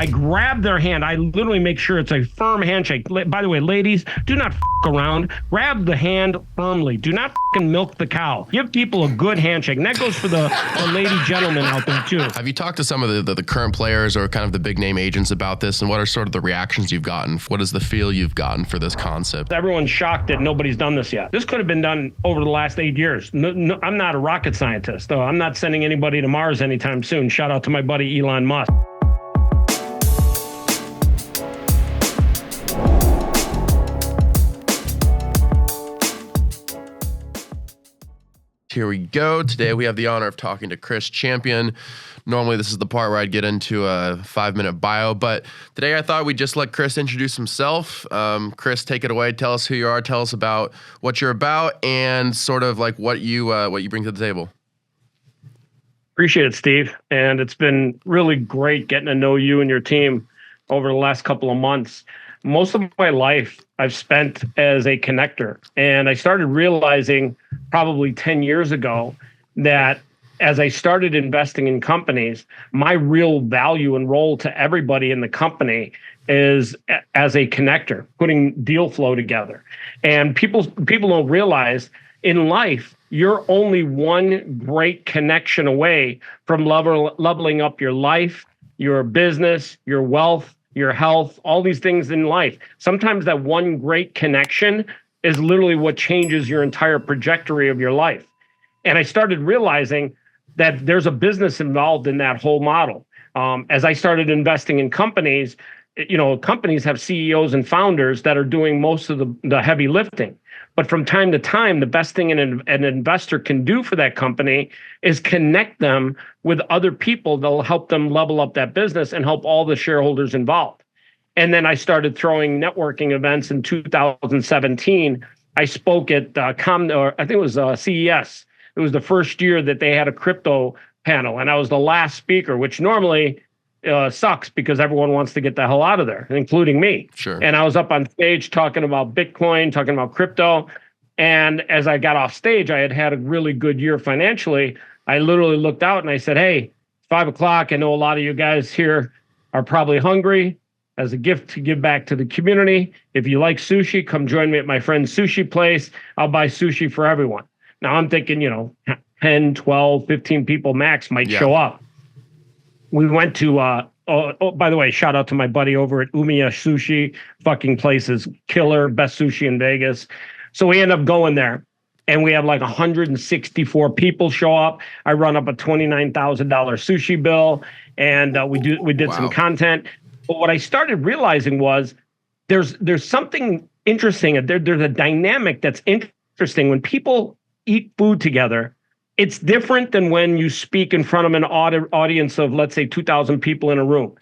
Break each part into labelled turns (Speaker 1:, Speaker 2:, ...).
Speaker 1: I grab their hand. I literally make sure it's a firm handshake. By the way, ladies, do not around. Grab the hand firmly. Do not milk the cow. Give people a good handshake. And that goes for the lady gentlemen out there too.
Speaker 2: Have you talked to some of the current players or kind of the big name agents about this? And what are sort of the reactions you've gotten? What is the feel you've gotten for this concept?
Speaker 1: Everyone's shocked that nobody's done this yet. This could have been done over the last 8 years. No, I'm not a rocket scientist, though. I'm not sending anybody to Mars anytime soon. Shout out to my buddy Elon Musk.
Speaker 2: Here we go. Today we have the honor of talking to Chris Champion. Normally this is the part where I'd get into a 5-minute bio, but today I thought we'd just let Chris introduce himself. Chris, take it away. Tell us who you are. Tell us about what you're about and sort of like what you bring to the table.
Speaker 1: Appreciate it, Steve. And it's been really great getting to know you and your team over the last couple of months. Most of my life I've spent as a connector, and I started realizing probably 10 years ago that as I started investing in companies, my real value and role to everybody in the company is as a connector, putting deal flow together. And people don't realize in life, you're only one great connection away from leveling up your life, your business, your wealth, your health, all these things in life. Sometimes that one great connection is literally what changes your entire trajectory of your life. And I started realizing that there's a business involved in that whole model. As I started investing in companies, companies have CEOs and founders that are doing most of the heavy lifting. But from time to time, the best thing an investor can do for that company is connect them with other people that'll help them level up that business and help all the shareholders involved. And then I started throwing networking events in 2017. I spoke at I think it was CES. It was the first year that they had a crypto panel, and I was the last speaker, which normally sucks because everyone wants to get the hell out of there, including me.
Speaker 2: Sure.
Speaker 1: And I was up on stage talking about Bitcoin, talking about crypto. And as I got off stage, I had a really good year financially. I literally looked out and I said, hey, 5 o'clock. I know a lot of you guys here are probably hungry. As a gift to give back to the community, if you like sushi, come join me at my friend's sushi place. I'll buy sushi for everyone. Now I'm thinking, 10, 12, 15 people max might show up. We went to, by the way, shout out to my buddy over at Umiya Sushi. Fucking place is killer, best sushi in Vegas. So we end up going there, and we have like 164 people show up. I run up a $29,000 sushi bill, and we did some content. But what I started realizing was there's something interesting. There's a dynamic that's interesting when people eat food together. It's different than when you speak in front of an audience of, let's say, 2,000 people in a room.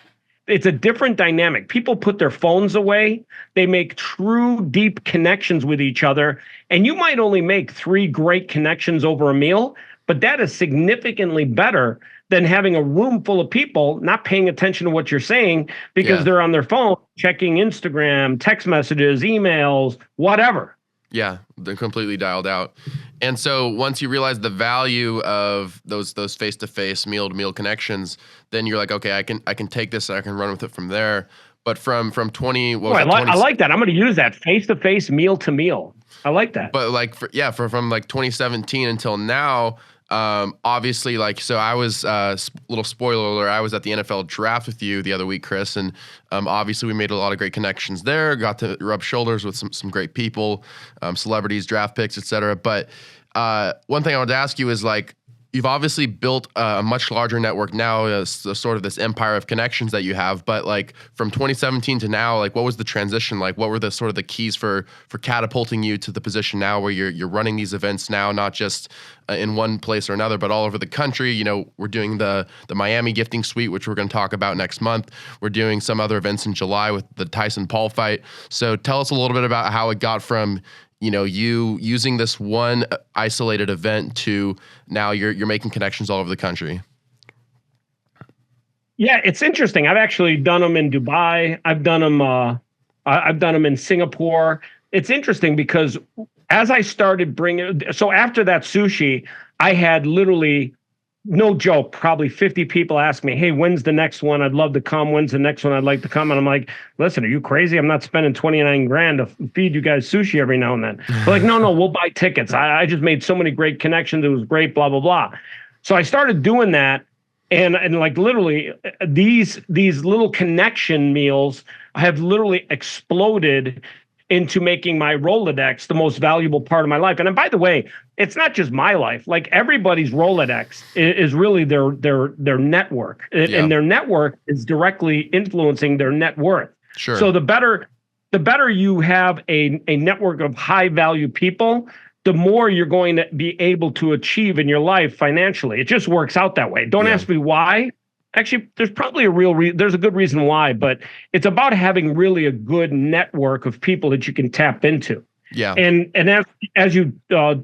Speaker 1: It's a different dynamic. People put their phones away. They make true, deep connections with each other. And you might only make 3 great connections over a meal, but that is significantly better than having a room full of people not paying attention to what you're saying because they're on their phone, checking Instagram, text messages, emails, whatever.
Speaker 2: Yeah, they're completely dialed out. And so once you realize the value of those face-to-face, meal-to-meal connections, then you're like, okay, I can take this and I can run with it from there. But from 20,
Speaker 1: I like that. I'm going to use that face-to-face, meal-to-meal. I like that.
Speaker 2: But like from like 2017 until now, obviously, so I was, little spoiler alert, I was at the NFL draft with you the other week, Chris, and obviously we made a lot of great connections there, got to rub shoulders with some great people, celebrities, draft picks, et cetera. But one thing I wanted to ask you is, you've obviously built a much larger network now, sort of this empire of connections that you have. But from 2017 to now, what was the transition like? What were the sort of the keys for catapulting you to the position now where you're running these events now, not just in one place or another, but all over the country? We're doing the Miami Gifting Suite, which we're going to talk about next month. We're doing some other events in July with the Tyson Paul fight. So tell us a little bit about how it got from you using this one isolated event to now you're making connections all over the country.
Speaker 1: Yeah, it's interesting. I've actually done them in Dubai. I've done them in Singapore. It's interesting because as I started so after that sushi, I had literally no joke, probably 50 people ask me, hey, when's the next one? I'd love to come. When's the next one? I'd like to come. And I'm like, listen, are you crazy? I'm not spending 29 grand to feed you guys sushi every now and then. They're like, no, we'll buy tickets. I just made so many great connections. It was great, blah, blah, blah. So I started doing that. And like literally these little connection meals have literally exploded into making my Rolodex the most valuable part of my life. And by the way, it's not just my life. Like everybody's Rolodex is really their network, and their network is directly influencing their net worth.
Speaker 2: Sure.
Speaker 1: So the better you have a network of high value people, the more you're going to be able to achieve in your life financially. It just works out that way. Don't ask me why. Actually, there's probably there's a good reason why, but it's about having really a good network of people that you can tap into.
Speaker 2: Yeah.
Speaker 1: And as you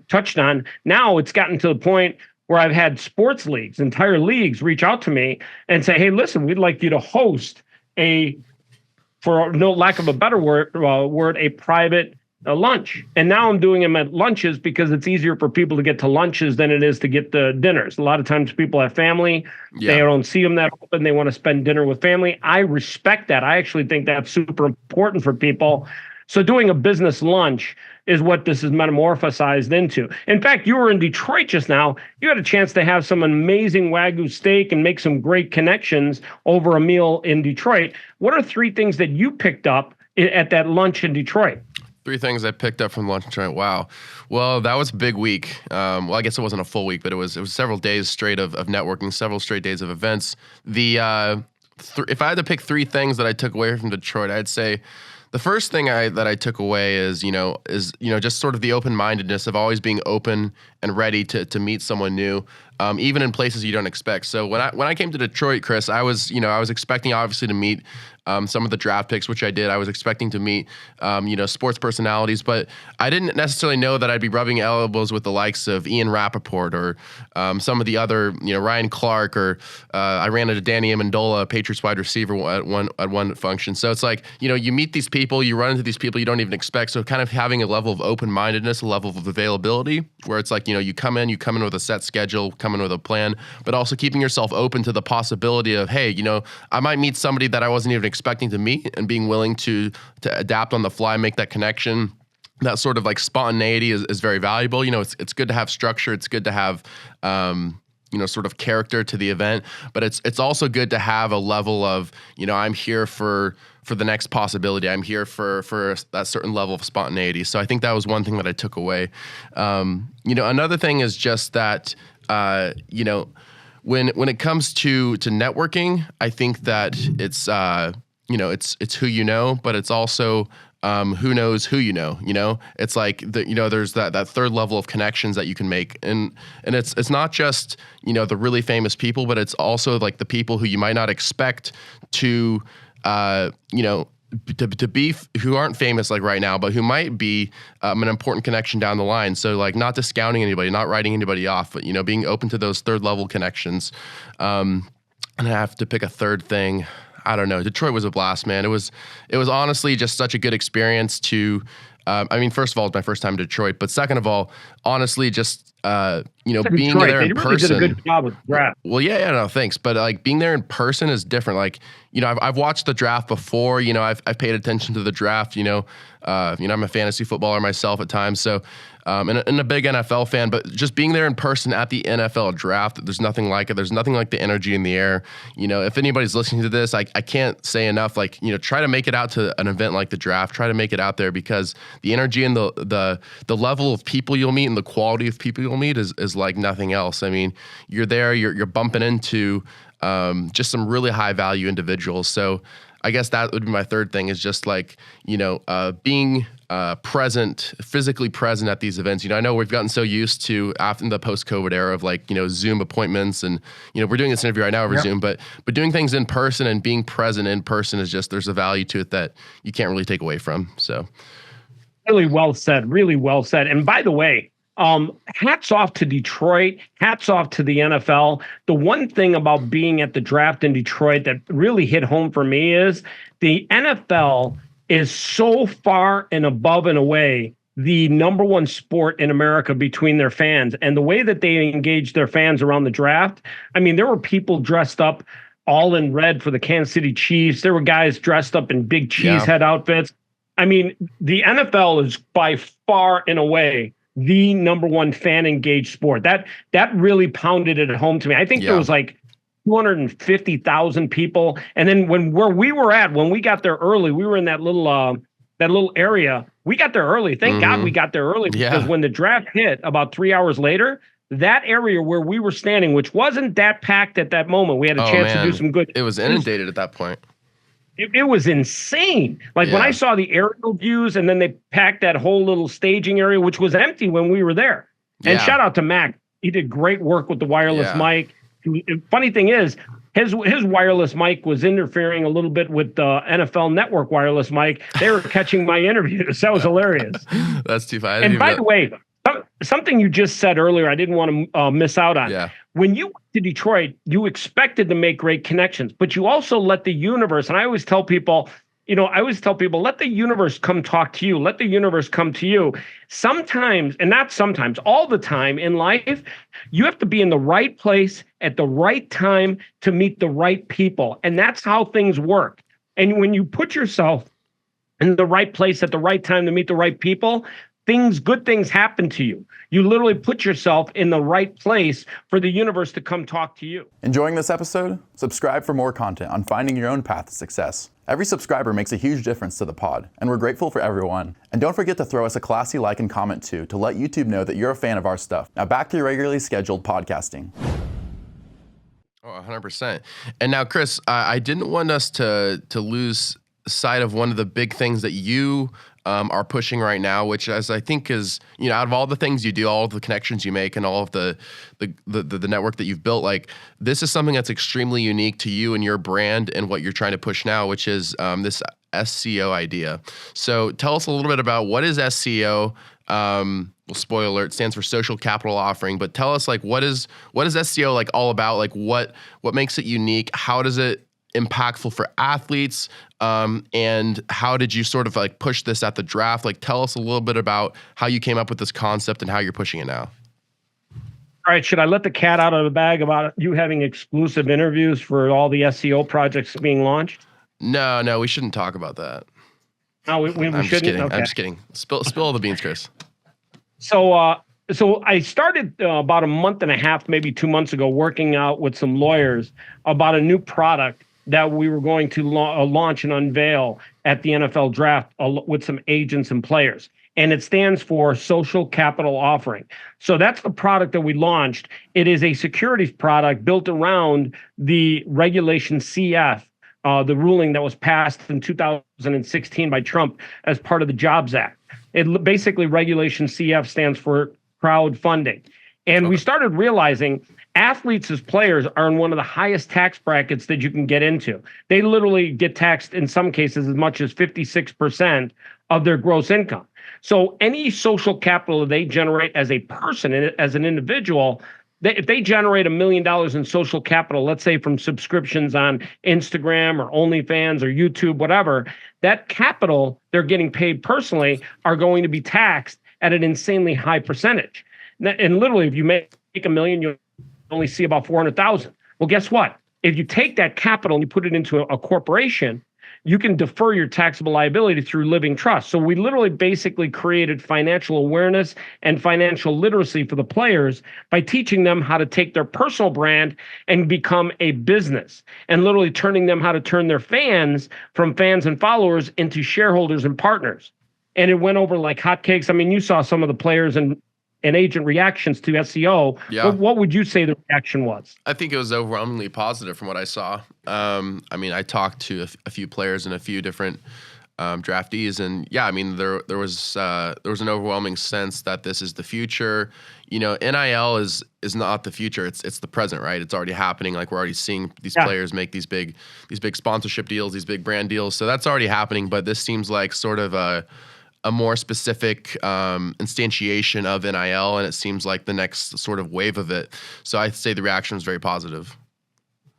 Speaker 1: touched on, now it's gotten to the point where I've had sports leagues, entire leagues, reach out to me and say, hey, listen, we'd like you to host for no lack of a better word, a private lunch. And now I'm doing them at lunches because it's easier for people to get to lunches than it is to get the dinners. A lot of times people have family. They don't see them that often. They want to spend dinner with family. I respect that. I actually think that's super important for people. So doing a business lunch is what this is metamorphosized into. In fact, you were in Detroit just now. You had a chance to have some amazing Wagyu steak and make some great connections over a meal in Detroit. What are 3 things that you picked up at that lunch in Detroit?
Speaker 2: 3 things I picked up from lunch and Detroit. Wow. Well, that was a big week. Well, I guess it wasn't a full week, but it was several days straight of networking, several straight days of events. If I had to pick 3 things that I took away from Detroit, I'd say the first thing that I took away is just sort of the open-mindedness of always being open and ready to meet someone new, even in places you don't expect. So when I came to Detroit, Chris, I was expecting obviously to meet some of the draft picks, which I did. I was expecting to meet, sports personalities, but I didn't necessarily know that I'd be rubbing elbows with the likes of Ian Rappaport or some of the other, Ryan Clark, or I ran into Danny Amendola, Patriots wide receiver at one function. So it's like, you meet these people, you run into these people you don't even expect. So kind of having a level of open-mindedness, a level of availability, where it's like, you come in with a set schedule, come in with a plan, but also keeping yourself open to the possibility of, hey, I might meet somebody that I wasn't even expecting to meet, and being willing to adapt on the fly, make that connection. That sort of like spontaneity is very valuable. It's good to have structure. It's good to have, sort of character to the event, but it's also good to have a level of, I'm here for the next possibility. I'm here for that certain level of spontaneity. So I think that was one thing that I took away. Another thing is just that, when it comes to networking, I think that it's it's who you know, but it's also who knows who you know. It's like there's that third level of connections that you can make, and it's not just the really famous people, but it's also like the people who you might not expect to to be who aren't famous like right now, but who might be an important connection down the line. So like not discounting anybody, not writing anybody off, but being open to those third level connections. And I have to pick a third thing. I don't know. Detroit was a blast, man. It was honestly just such a good experience to. First of all, it's my first time in Detroit, but second of all, honestly, just being
Speaker 1: Detroit,
Speaker 2: there in person.
Speaker 1: They did a good job with the draft.
Speaker 2: Well, yeah, no, thanks. But like being there in person is different. Like, I've watched the draft before. I've paid attention to the draft. I'm a fantasy footballer myself at times, so and a big NFL fan. But just being there in person at the NFL draft, there's nothing like it. There's nothing like the energy in the air. If anybody's listening to this, I can't say enough. Like, try to make it out to an event like the draft. Try to make it out there, because the energy and the level of people you'll meet and the quality of people you'll meet is like nothing else. I mean, you're there, you're bumping into just some really high value individuals. So I guess that would be my third thing, is just like, being present, physically present at these events. I know we've gotten so used to, after the post-COVID era, of like, Zoom appointments, and, we're doing this interview right now over Zoom, but doing things in person and being present in person is just, there's a value to it that you can't really take away from. So.
Speaker 1: Really well said. Really well said. And by the way, hats off to Detroit, hats off to the NFL. The one thing about being at the draft in Detroit that really hit home for me is the NFL is so far and above and away the number one sport in America between their fans. And the way that they engaged their fans around the draft, I mean, there were people dressed up all in red for the Kansas City Chiefs. There were guys dressed up in big cheese head outfits. I mean, the NFL is by far and away the number one fan engaged sport. That really pounded it home to me. I think there was like 250,000 people. And then where we were at, when we got there early, we were in that little area. We got there early. Thank God we got there early, because when the draft hit about 3 hours later, that area where we were standing, which wasn't that packed at that moment, we had a chance to do some good.
Speaker 2: It was inundated at that point.
Speaker 1: It was insane. Like when I saw the aerial views, and then they packed that whole little staging area, which was empty when we were there. And shout out to Mac. He did great work with the wireless mic. Funny thing is, his wireless mic was interfering a little bit with the NFL Network wireless mic. They were catching my interviews. That was hilarious.
Speaker 2: That's too funny.
Speaker 1: And by the way, something you just said earlier, I didn't want to miss out on.
Speaker 2: Yeah.
Speaker 1: When you went to Detroit, you expected to make great connections, but you also let the universe, and I always tell people, let the universe come talk to you. Let the universe come to you. Sometimes, and not sometimes, all the time in life, you have to be in the right place at the right time to meet the right people. And that's how things work. And when you put yourself in the right place at the right time to meet the right people, good things happen to you. You literally put yourself in the right place for the universe to come talk to you.
Speaker 3: Enjoying this episode? Subscribe for more content on finding your own path to success. Every subscriber makes a huge difference to the pod, and we're grateful for everyone. And don't forget to throw us a classy like and comment too, to let YouTube know that you're a fan of our stuff. Now back to your regularly scheduled podcasting.
Speaker 2: Oh, 100%. And now, Chris, I didn't want us to lose sight of one of the big things that you are pushing right now, which as I think is, out of all the things you do, all of the connections you make and all of the network that you've built, like this is something that's extremely unique to you and your brand and what you're trying to push now, which is this SCO idea. So tell us a little bit about what is SCO. Well, spoiler alert, stands for social capital offering, but tell us like what is SCO like all about? Like what makes it unique? How does it impactful for athletes, and how did you sort of like push this at the draft? Like tell us a little bit about how you came up with this concept and how you're pushing it now.
Speaker 1: All right, should I let the cat out of the bag about you having exclusive interviews for all the SEO projects being launched?
Speaker 2: No, we shouldn't talk about that.
Speaker 1: No, we
Speaker 2: I'm
Speaker 1: shouldn't.
Speaker 2: just kidding.
Speaker 1: Okay.
Speaker 2: I'm just kidding. Spill all the beans, Chris.
Speaker 1: So I started about a month and a half, maybe 2 months ago, working out with some lawyers about a new product that we were going to launch and unveil at the NFL draft with some agents and players. And it stands for Social Capital Offering. So that's the product that we launched. It is a securities product built around the Regulation CF, the ruling that was passed in 2016 by Trump as part of the Jobs Act. Basically, Regulation CF stands for crowdfunding. And we started realizing athletes as players are in one of the highest tax brackets that you can get into. They literally get taxed in some cases as much as 56% of their gross income. So any social capital they generate as a person, as an individual, if they generate $1 million in social capital, let's say from subscriptions on Instagram or OnlyFans or YouTube, whatever, that capital they're getting paid personally are going to be taxed at an insanely high percentage. And literally, if you make $1 million, you only see about 400,000. Well, guess what? If you take that capital and you put it into a corporation, you can defer your taxable liability through living trust. So we literally basically created financial awareness and financial literacy for the players by teaching them how to take their personal brand and become a business, and literally turning them how to turn their fans from fans and followers into shareholders and partners. And it went over like hotcakes. I mean, you saw some of the players and agent reactions to SEO.
Speaker 2: Yeah.
Speaker 1: What would you say the reaction was?
Speaker 2: I think it was overwhelmingly positive from what I saw. I mean, I talked to a few players and a few different draftees, and yeah, I mean, there was an overwhelming sense that this is the future. NIL is not the future; it's the present, right? It's already happening. Like we're already seeing these players make these big sponsorship deals, these big brand deals. So that's already happening. But this seems like sort of a more specific instantiation of NIL, and it seems like the next sort of wave of it. So I'd say the reaction was very positive.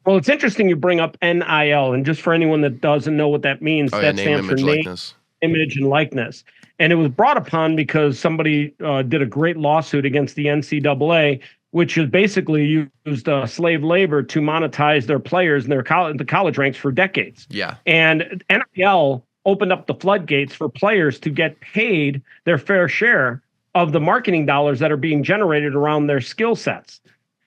Speaker 1: Well, it's interesting you bring up NIL, and just for anyone that doesn't know what that means, that
Speaker 2: name,
Speaker 1: stands for
Speaker 2: image,
Speaker 1: name,
Speaker 2: likeness.
Speaker 1: image and likeness. And it was brought upon because somebody did a great lawsuit against the NCAA, which is basically used slave labor to monetize their players in the college ranks for decades.
Speaker 2: Yeah.
Speaker 1: And NIL opened up the floodgates for players to get paid their fair share of the marketing dollars that are being generated around their skill sets.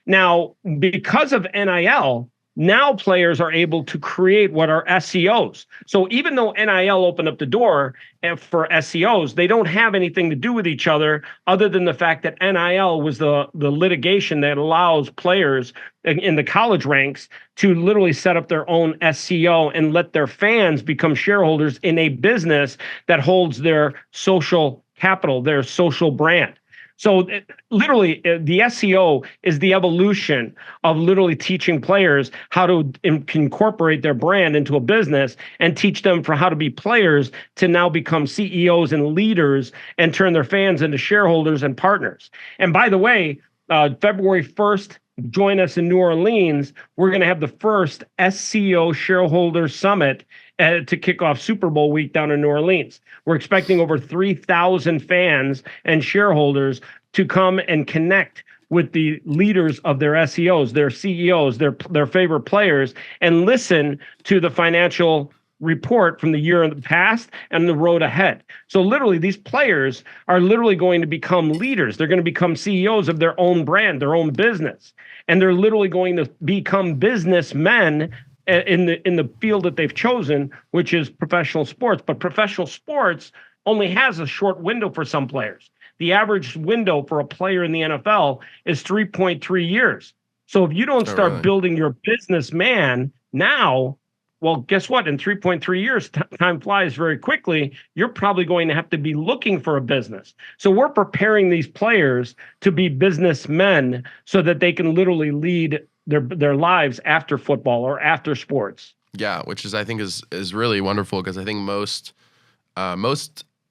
Speaker 1: Now, because of NIL, now players are able to create what are SCOs. So even though NIL opened up the door for SCOs, they don't have anything to do with each other than the fact that NIL was the litigation that allows players in the college ranks to literally set up their own SCO and let their fans become shareholders in a business that holds their social capital, their social brand. So literally, the SEO is the evolution of literally teaching players how to incorporate their brand into a business and teach them for how to be players to now become CEOs and leaders and turn their fans into shareholders and partners. And by the way, February 1st, join us in New Orleans. We're going to have the first SCO Shareholder Summit to kick off Super Bowl week down in New Orleans. We're expecting over 3,000 fans and shareholders to come and connect with the leaders of their SEOs, their CEOs, their favorite players, and listen to the financial report from the year in the past and the road ahead. So literally, these players are literally going to become leaders. They're going to become CEOs of their own brand, their own business, and they're literally going to become businessmen in the field that they've chosen, which is professional sports. But professional sports only has a short window for some players. The average window for a player in the NFL is 3.3 years. So if you don't start building your businessman now, well, guess what? In 3.3 years, time flies very quickly. You're probably going to have to be looking for a business. So we're preparing these players to be businessmen so that they can literally lead their lives after football or after sports.
Speaker 2: Yeah, which is I think is really wonderful, because I think most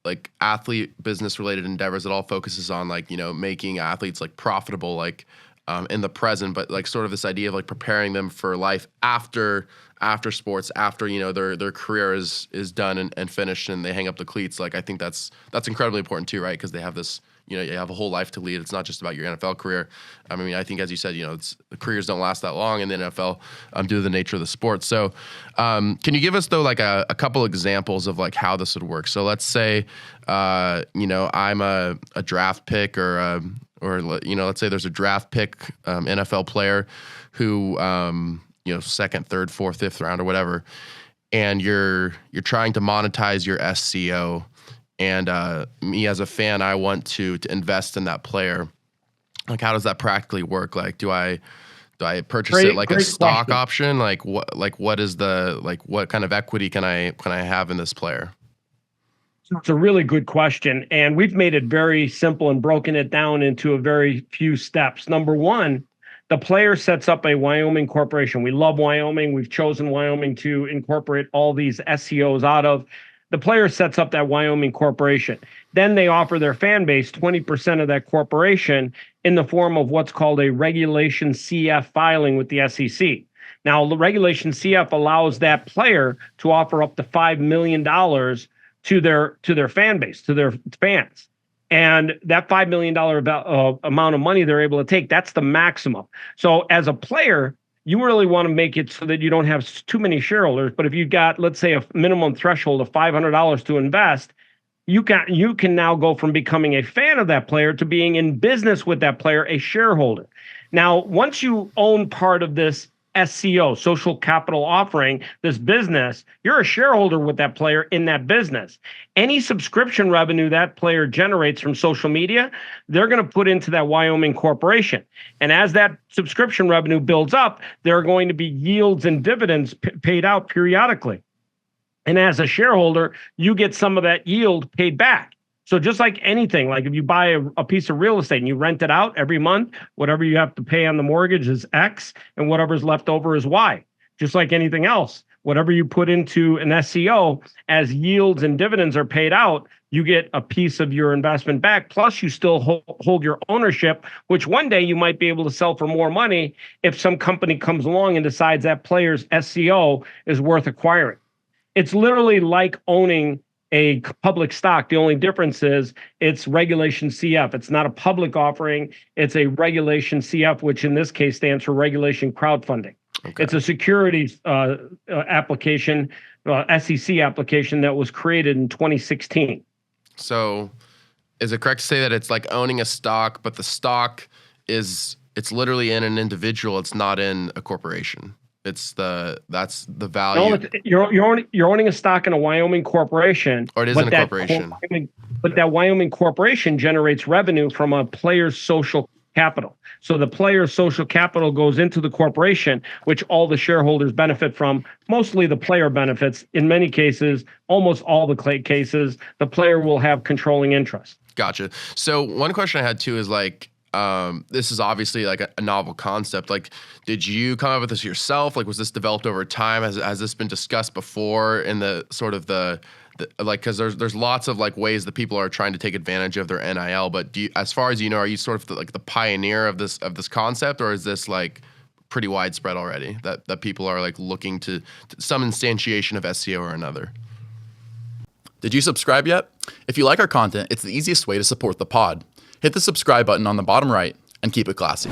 Speaker 2: like athlete business related endeavors, it all focuses on like, you know, making athletes like profitable, like in the present, but like sort of this idea of like preparing them for life after sports, after, you know, their career is done and finished and they hang up the cleats. Like, I think that's incredibly important too, right? Because they have this, you know, you have a whole life to lead. It's not just about your NFL career. I mean, I think, as you said, you know, the careers don't last that long in the NFL due to the nature of the sport. So can you give us, though, like a couple examples of like how this would work? So let's say, you know, I'm a draft pick or you know, let's say there's a draft pick NFL player who, you know, second, third, fourth, fifth round or whatever, and you're trying to monetize your SCO. And me as a fan, I want to invest in that player. Like, how does that practically work? Like, do I purchase it like a stock option? Like what is what kind of equity can I have in this player?
Speaker 1: It's a really good question, and we've made it very simple and broken it down into a very few steps. Number one, the player sets up a Wyoming corporation. We love Wyoming. We've chosen Wyoming to incorporate all these SCOs out of. The player sets up that Wyoming corporation. Then they offer their fan base 20% of that corporation in the form of what's called a Regulation CF filing with the SEC. Now, the Regulation CF allows that player to offer up to $5 million to their fan base, to their fans. And that $5 million amount of money they're able to take, that's the maximum. So as a player, you really want to make it so that you don't have too many shareholders. But if you've got, let's say, a minimum threshold of $500 to invest, you can now go from becoming a fan of that player to being in business with that player, a shareholder. Now, once you own part of this SCO, social capital offering, this business, you're a shareholder with that player in that business. Any subscription revenue that player generates from social media, they're going to put into that Wyoming corporation. And as that subscription revenue builds up, there are going to be yields and dividends paid out periodically. And as a shareholder, you get some of that yield paid back. So just like anything, like if you buy a piece of real estate and you rent it out every month, whatever you have to pay on the mortgage is X and whatever's left over is Y. Just like anything else, whatever you put into an SCO, as yields and dividends are paid out, you get a piece of your investment back. Plus, you still hold your ownership, which one day you might be able to sell for more money if some company comes along and decides that player's SCO is worth acquiring. It's literally like owning public stock. The only difference is it's Regulation CF. It's not a public offering. It's a Regulation CF, which in this case stands for Regulation Crowdfunding. Okay. It's a securities application, SEC application that was created in 2016. So
Speaker 2: is it correct to say that it's like owning a stock, but the stock it's literally in an individual, it's not in a corporation? That's the value.
Speaker 1: No, you're owning a stock in a Wyoming corporation.
Speaker 2: Or it is in a corporation.
Speaker 1: But that Wyoming corporation generates revenue from a player's social capital. So the player's social capital goes into the corporation, which all the shareholders benefit from. Mostly the player benefits. In many cases, almost all the cases, the player will have controlling interest.
Speaker 2: Gotcha. So one question I had too is like, this is obviously like a novel concept. Like, did you come up with this yourself? Like, was this developed over time? Has this been discussed before in the sort of the like, because there's lots of like ways that people are trying to take advantage of their NIL. But do you, as far as you know, are you sort of the pioneer of this concept, or is this like pretty widespread already that people are like looking to some instantiation of SCO or another?
Speaker 3: Did you subscribe yet? If you like our content, it's the easiest way to support the pod. Hit the subscribe button on the bottom right and keep it classy.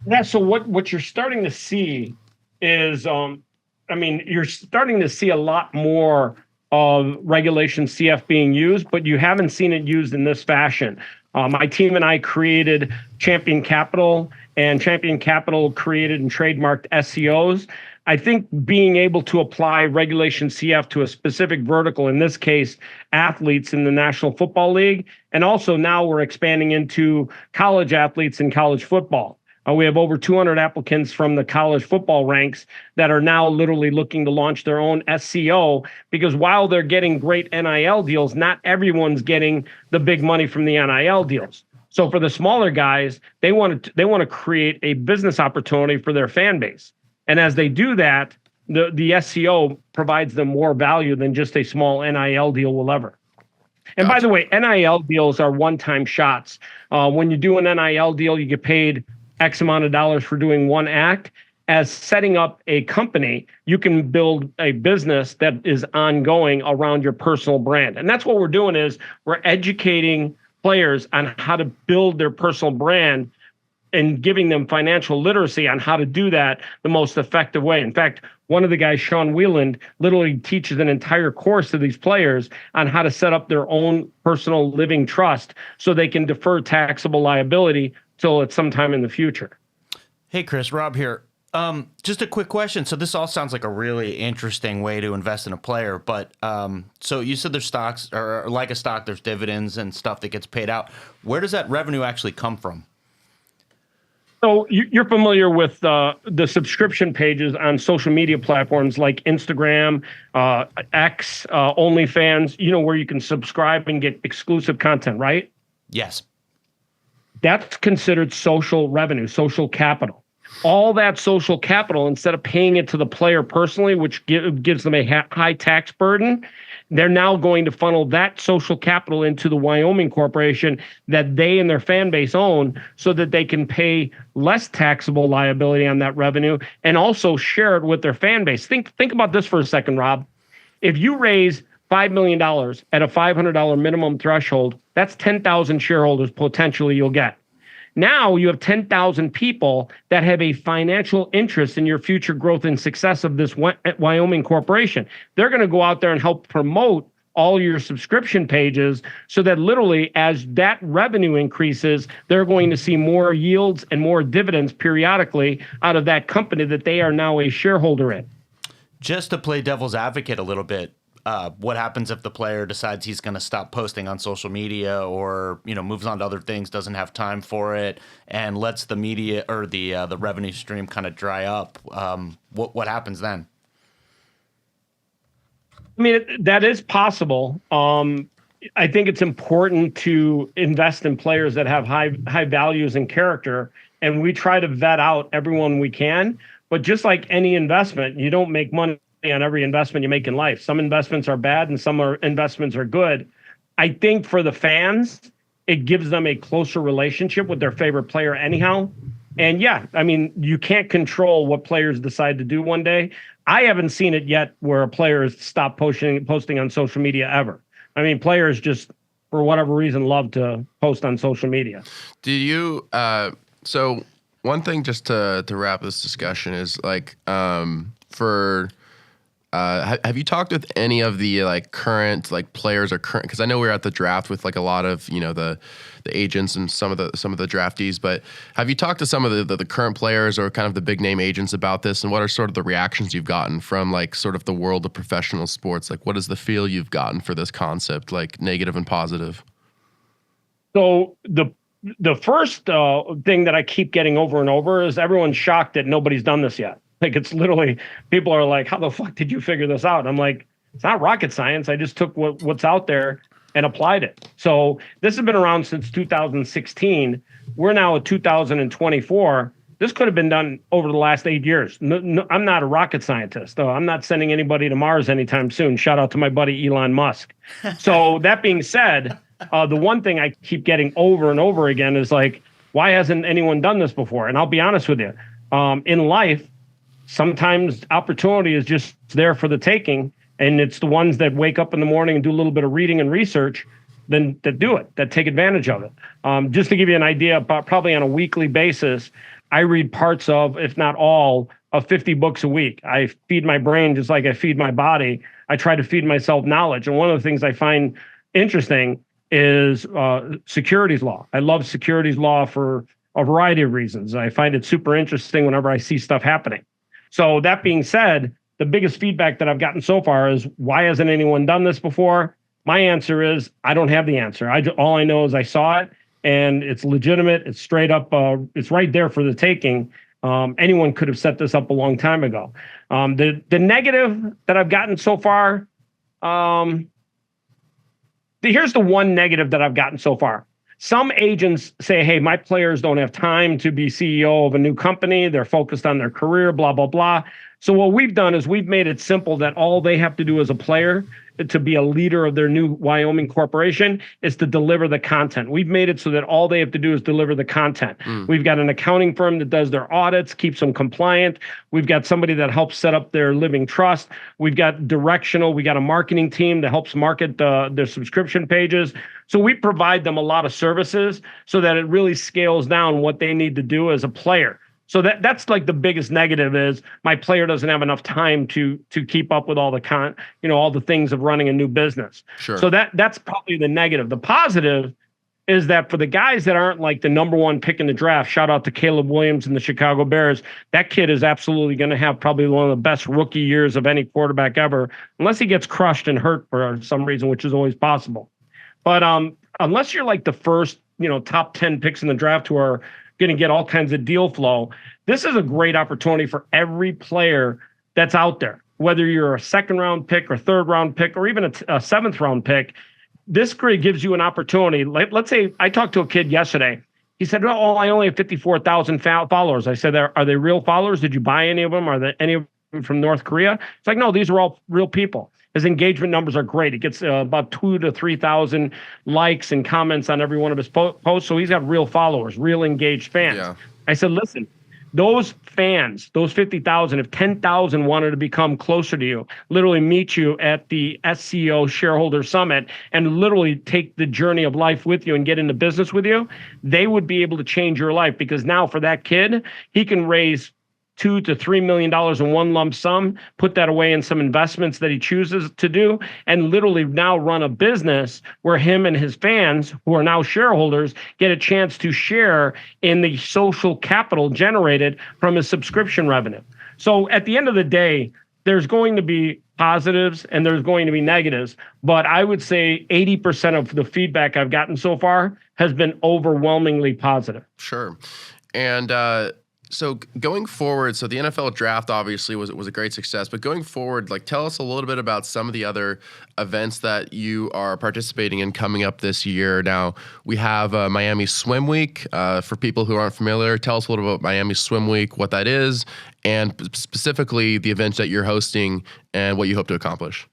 Speaker 1: Yeah, so what you're starting to see is, you're starting to see a lot more of Regulation CF being used, but you haven't seen it used in this fashion. My team and I created Champion Capital, and Champion Capital created and trademarked SCOs. I think being able to apply Regulation CF to a specific vertical, in this case, athletes in the National Football League, and also now we're expanding into college athletes in college football. We have over 200 applicants from the college football ranks that are now literally looking to launch their own SCO, because while they're getting great NIL deals, not everyone's getting the big money from the NIL deals. So for the smaller guys, they want to create a business opportunity for their fan base. And as they do that, the SCO provides them more value than just a small NIL deal will ever. And by the way, NIL deals are one-time shots. When you do an NIL deal, you get paid X amount of dollars for doing one act. As setting up a company, you can build a business that is ongoing around your personal brand. And that's what we're doing is we're educating players on how to build their personal brand and giving them financial literacy on how to do that the most effective way. In fact, one of the guys, Sean Wheeland, literally teaches an entire course to these players on how to set up their own personal living trust so they can defer taxable liability till it's sometime in the future.
Speaker 4: Hey, Chris, Rob here. Just a quick question. So this all sounds like a really interesting way to invest in a player, but so you said there's stocks, or like a stock, there's dividends and stuff that gets paid out. Where does that revenue actually come from?
Speaker 1: So you're familiar with the subscription pages on social media platforms like Instagram, X, OnlyFans, where you can subscribe and get exclusive content, right?
Speaker 4: Yes.
Speaker 1: That's considered social revenue, social capital. All that social capital, instead of paying it to the player personally, which gives them a high tax burden, they're now going to funnel that social capital into the Wyoming corporation that they and their fan base own so that they can pay less taxable liability on that revenue and also share it with their fan base. Think about this for a second, Rob. If you raise $5 million at a $500 minimum threshold, that's 10,000 shareholders potentially you'll get. Now you have 10,000 people that have a financial interest in your future growth and success of this Wyoming corporation. They're going to go out there and help promote all your subscription pages so that literally as that revenue increases, they're going to see more yields and more dividends periodically out of that company that they are now a shareholder in.
Speaker 4: Just to play devil's advocate a little bit, what happens if the player decides he's going to stop posting on social media or, moves on to other things, doesn't have time for it, and lets the media or the revenue stream kind of dry up? What happens then?
Speaker 1: I mean, that is possible. I think it's important to invest in players that have high values and character, and we try to vet out everyone we can. But just like any investment, you don't make money on every investment you make in life. Some investments are bad and some investments are good. I think for the fans, it gives them a closer relationship with their favorite player anyhow. And yeah, I mean, you can't control what players decide to do one day. I haven't seen it yet where a player has stopped posting on social media ever. I mean, players just, for whatever reason, love to post on social media.
Speaker 2: Do you so one thing just to wrap this discussion is like have you talked with any of the like current like players or current, because I know we were at the draft with like a lot of, you know, the agents and some of the draftees, but have you talked to some of the current players or kind of the big name agents about this, and what are sort of the reactions you've gotten from like sort of the world of professional sports? Like, what is the feel you've gotten for this concept, like negative and positive?
Speaker 1: So the first thing that I keep getting over and over is everyone's shocked that nobody's done this yet. Like, it's literally, people are like, how the fuck did you figure this out? I'm like, it's not rocket science. I just took what's out there and applied it. So this has been around since 2016. We're now at 2024. This could have been done over the last 8 years. No, I'm not a rocket scientist, though. I'm not sending anybody to Mars anytime soon. Shout out to my buddy Elon Musk. So that being said, the one thing I keep getting over and over again is like, why hasn't anyone done this before? And I'll be honest with you, in life, sometimes opportunity is just there for the taking, and it's the ones that wake up in the morning and do a little bit of reading and research that do it, that take advantage of it. Just to give you an idea, about probably on a weekly basis, I read parts of, if not all, of 50 books a week. I feed my brain just like I feed my body. I try to feed myself knowledge. And one of the things I find interesting is securities law. I love securities law for a variety of reasons. I find it super interesting whenever I see stuff happening. So that being said, the biggest feedback that I've gotten so far is, why hasn't anyone done this before? My answer is, I don't have the answer. All I know is I saw it, and it's legitimate. It's straight up. It's right there for the taking. Anyone could have set this up a long time ago. The negative that I've gotten so far, here's the one negative that I've gotten so far. Some agents say, hey, my players don't have time to be CEO of a new company. They're focused on their career, blah, blah, blah. So what we've done is we've made it simple that all they have to do as a player to be a leader of their new Wyoming corporation is to deliver the content. We've made it so that all they have to do is deliver the content. We've got an accounting firm that does their audits, keeps them compliant. We've got somebody that helps set up their living trust. We've got directional. We got a marketing team that helps market their subscription pages. So we provide them a lot of services so that it really scales down what they need to do as a player. So that's like the biggest negative is my player doesn't have enough time to keep up with all the all the things of running a new business.
Speaker 2: Sure.
Speaker 1: So that's probably the negative. The positive is that for the guys that aren't like the number one pick in the draft, shout out to Caleb Williams and the Chicago Bears, that kid is absolutely going to have probably one of the best rookie years of any quarterback ever, unless he gets crushed and hurt for some reason, which is always possible. But unless you're like the first, top 10 picks in the draft who are going to get all kinds of deal flow, this is a great opportunity for every player that's out there. Whether you're a second-round pick or third-round pick or even a seventh-round pick, this grade gives you an opportunity. Let's say I talked to a kid yesterday. He said, "Oh, I only have 54,000 followers." I said, "Are they real followers? Did you buy any of them? Are there any of them from North Korea?" It's like, no, these are all real people. His engagement numbers are great. He gets about 2,000 to 3,000 likes and comments on every one of his posts. So he's got real followers, real engaged fans. Yeah. I said, listen, those fans, those 50,000, if 10,000 wanted to become closer to you, literally meet you at the SCO Shareholder Summit and literally take the journey of life with you and get into business with you, they would be able to change your life. Because now for that kid, he can raise $2 to $3 million in one lump sum, put that away in some investments that he chooses to do, and literally now run a business where him and his fans, who are now shareholders, get a chance to share in the social capital generated from his subscription revenue. So at the end of the day, there's going to be positives and there's going to be negatives, but I would say 80% of the feedback I've gotten so far has been overwhelmingly positive.
Speaker 2: Sure. And so going forward, so the NFL draft obviously was a great success, but going forward, like tell us a little bit about some of the other events that you are participating in coming up this year. Now we have Miami Swim Week. For people who aren't familiar, tell us a little bit about Miami Swim Week, what that is, and specifically the events that you're hosting and what you hope to accomplish.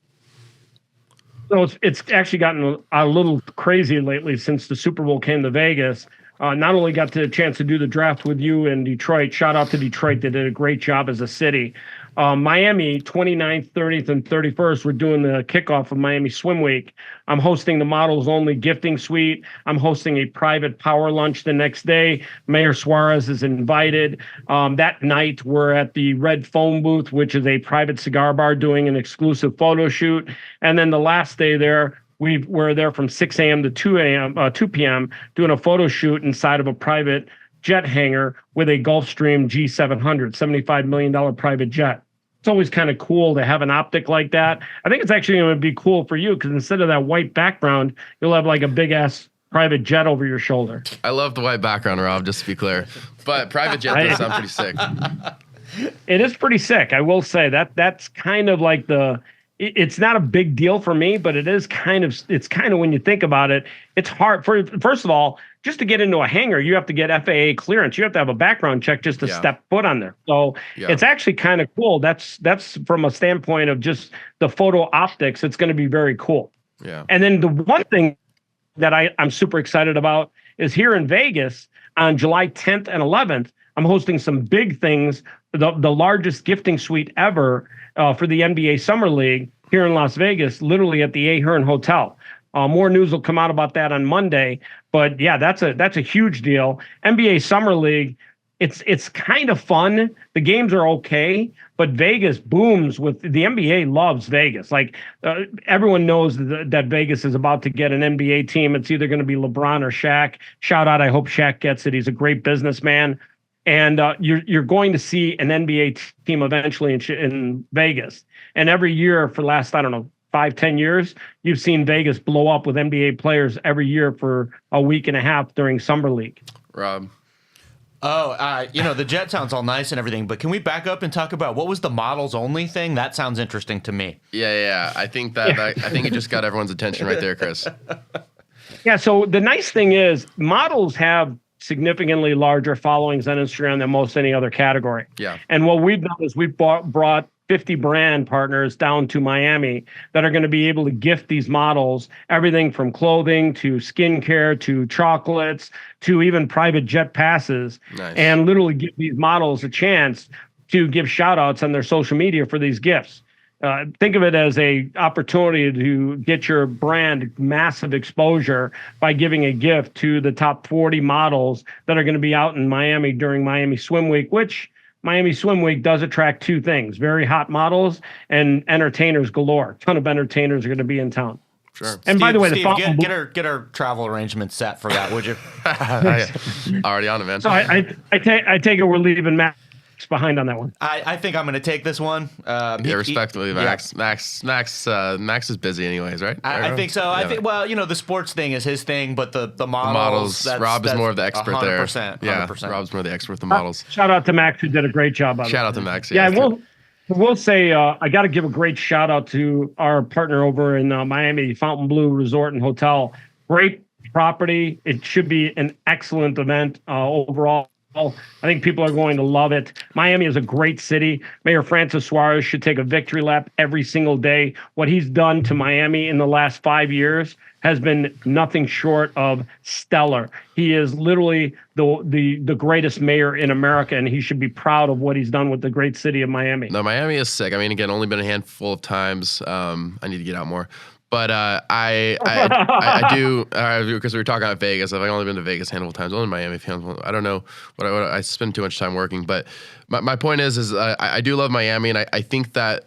Speaker 1: So it's actually gotten a little crazy lately since the Super Bowl came to Vegas. Not only got the chance to do the draft with you in Detroit, shout out to Detroit, they did a great job as a city. Miami, 29th, 30th, and 31st, we're doing the kickoff of Miami Swim Week. I'm hosting the models only gifting suite. I'm hosting a private power lunch the next day. Mayor Suarez is invited. That night, we're at the Red Phone Booth, which is a private cigar bar, doing an exclusive photo shoot. And then the last day there, we're there from 6 a.m. to 2 p.m. doing a photo shoot inside of a private jet hangar with a Gulfstream G700, $75 million private jet. It's always kind of cool to have an optic like that. I think it's actually going to be cool for you because instead of that white background, you'll have like a big ass private jet over your shoulder.
Speaker 2: I love the white background, Rob, just to be clear. But private jet does sound pretty sick.
Speaker 1: It is pretty sick. I will say that's kind of like it's not a big deal for me, but it's kind of when you think about it, it's hard first of all, just to get into a hangar, you have to get FAA clearance. You have to have a background check just to step foot on there. So it's actually kind of cool. That's from a standpoint of just the photo optics. It's going to be very cool.
Speaker 2: Yeah.
Speaker 1: And then the one thing that I'm super excited about is here in Vegas on July 10th and 11th, I'm hosting some big things, the largest gifting suite ever for the NBA Summer League here in Las Vegas, literally at the Ahern Hotel. More news will come out about that on Monday, but yeah, that's a huge deal. NBA Summer League, it's kind of fun. The games are okay, but Vegas booms with the NBA loves Vegas. Like everyone knows that Vegas is about to get an NBA team. It's either going to be LeBron or Shaq. Shout out! I hope Shaq gets it. He's a great businessman. And you're going to see an NBA team eventually in Vegas. And every year for the last, 5-10 years, you've seen Vegas blow up with NBA players every year for a week and a half during Summer League.
Speaker 2: Rob.
Speaker 4: The jet sounds all nice and everything, but can we back up and talk about what was the models only thing? That sounds interesting to me.
Speaker 2: Yeah. I think I think you just got everyone's attention right there, Chris.
Speaker 1: Yeah. So the nice thing is models have significantly larger followings on Instagram than most any other category.
Speaker 2: Yeah.
Speaker 1: And what we've done is we've brought 50 brand partners down to Miami that are going to be able to gift these models everything from clothing to skincare to chocolates to even private jet passes.
Speaker 2: Nice.
Speaker 1: And literally give these models a chance to give shout outs on their social media for these gifts. Think of it as a opportunity to get your brand massive exposure by giving a gift to the top 40 models that are going to be out in Miami during Miami Swim Week, which Miami Swim Week does attract two things: very hot models and entertainers galore. A ton of entertainers are going to be in town.
Speaker 2: Sure.
Speaker 1: And by the way,
Speaker 4: Steve, get our travel arrangements set for that, would you?
Speaker 2: Already on it, man.
Speaker 1: So I take it we're leaving Max behind on that one.
Speaker 4: I think I'm going to take this one.
Speaker 2: Respectfully, Max. Yeah. Max is busy anyways, right?
Speaker 4: I think so. I think the sports thing is his thing, but the models.
Speaker 2: Rob is more of the expert
Speaker 4: 100%,
Speaker 2: there.
Speaker 4: 100%.
Speaker 2: Yeah, Rob's more the expert with the models.
Speaker 1: Shout out to Max, who did a great job on it.
Speaker 2: Shout out to Max.
Speaker 1: Yeah, we'll say I got to give a great shout out to our partner over in Miami, Fontainebleau Resort and Hotel. Great property. It should be an excellent event overall. I think people are going to love it. Miami is a great city. Mayor Francis Suarez should take a victory lap every single day. What he's done to Miami in the last 5 years has been nothing short of stellar. He is literally the greatest mayor in America, and he should be proud of what he's done with the great city of Miami.
Speaker 2: No, Miami is sick. I mean, again, only been a handful of times. I need to get out more. But I do, because we were talking about Vegas. I've only been to Vegas a handful of times. Only Miami. I don't know. I spend too much time working. But my point is I do love Miami, and I think that